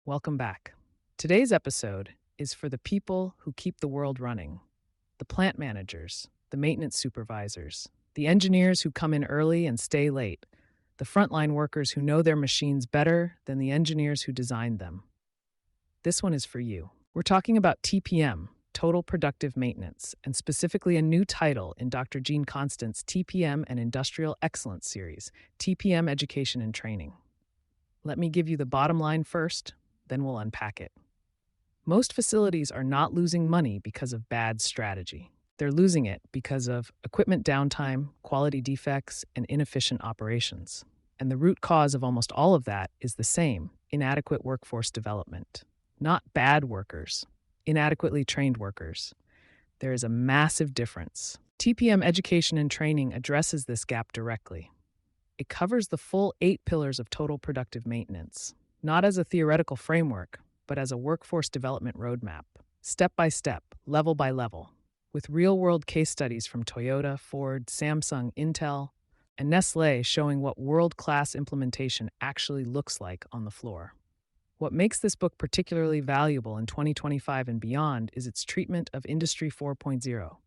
Welcome back. Today's episode is for the people who keep the world running: the plant managers, the maintenance supervisors, the engineers who come in early and stay late, the frontline workers who know their machines better than the engineers who designed them. This one is for you. We're talking about TPM, Total Productive Maintenance, and specifically a new title in Dr. Gene Constant's TPM and Industrial Excellence Series, TPM Education and Training. Let me give you the bottom line first, then we'll unpack it. Most facilities are not losing money because of bad strategy. They're losing it because of equipment downtime, quality defects, and inefficient operations. And the root cause of almost all of that is the same: inadequate workforce development. Not bad workers, inadequately trained workers. There is a massive difference. TPM Education and Training addresses this gap directly. It covers the full 8 pillars of total productive maintenance, not as a theoretical framework, but as a workforce development roadmap, step by step, level by level, with real-world case studies from Toyota, Ford, Samsung, Intel, and Nestlé showing what world-class implementation actually looks like on the floor. What makes this book particularly valuable in 2025 and beyond is its treatment of Industry 4.0,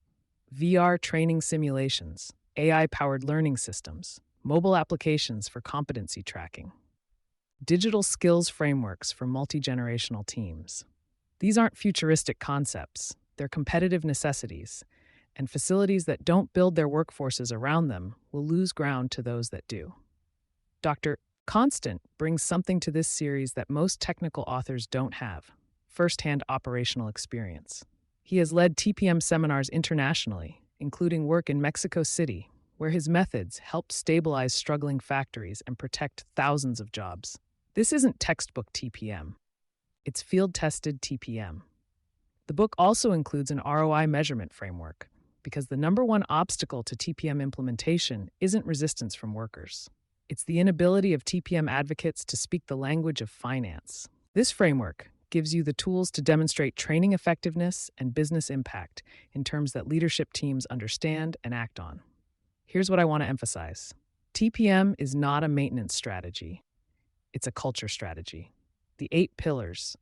VR training simulations, AI-powered learning systems, mobile applications for competency tracking, digital skills frameworks for multi-generational teams. These aren't futuristic concepts, they're competitive necessities, and facilities that don't build their workforces around them will lose ground to those that do. Dr. Constant brings something to this series that most technical authors don't have: first-hand operational experience. He has led TPM seminars internationally, including work in Mexico City, where his methods helped stabilize struggling factories and protect thousands of jobs. This isn't textbook TPM. It's field-tested TPM. The book also includes an ROI measurement framework, because the number one obstacle to TPM implementation isn't resistance from workers. It's the inability of TPM advocates to speak the language of finance. This framework gives you the tools to demonstrate training effectiveness and business impact in terms that leadership teams understand and act on. Here's what I want to emphasize. TPM is not a maintenance strategy. It's a culture strategy. The 8 pillars: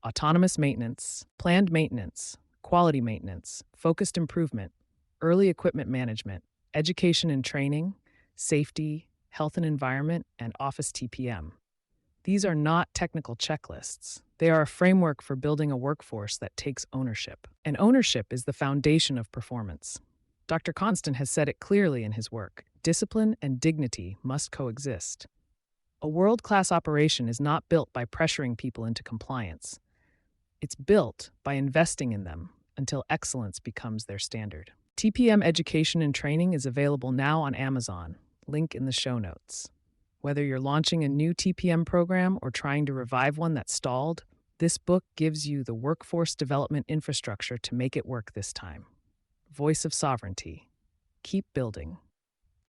autonomous maintenance, planned maintenance, quality maintenance, focused improvement, early equipment management, education and training, safety, health and environment, and office TPM. These are not technical checklists. They are a framework for building a workforce that takes ownership. And ownership is the foundation of performance. Dr. Constant has said it clearly in his work: discipline and dignity must coexist. A world-class operation is not built by pressuring people into compliance. It's built by investing in them until excellence becomes their standard. TPM Education and Training is available now on Amazon. Link in the show notes. Whether you're launching a new TPM program or trying to revive one that stalled, this book gives you the workforce development infrastructure to make it work this time. Voice of sovereignty. Keep building.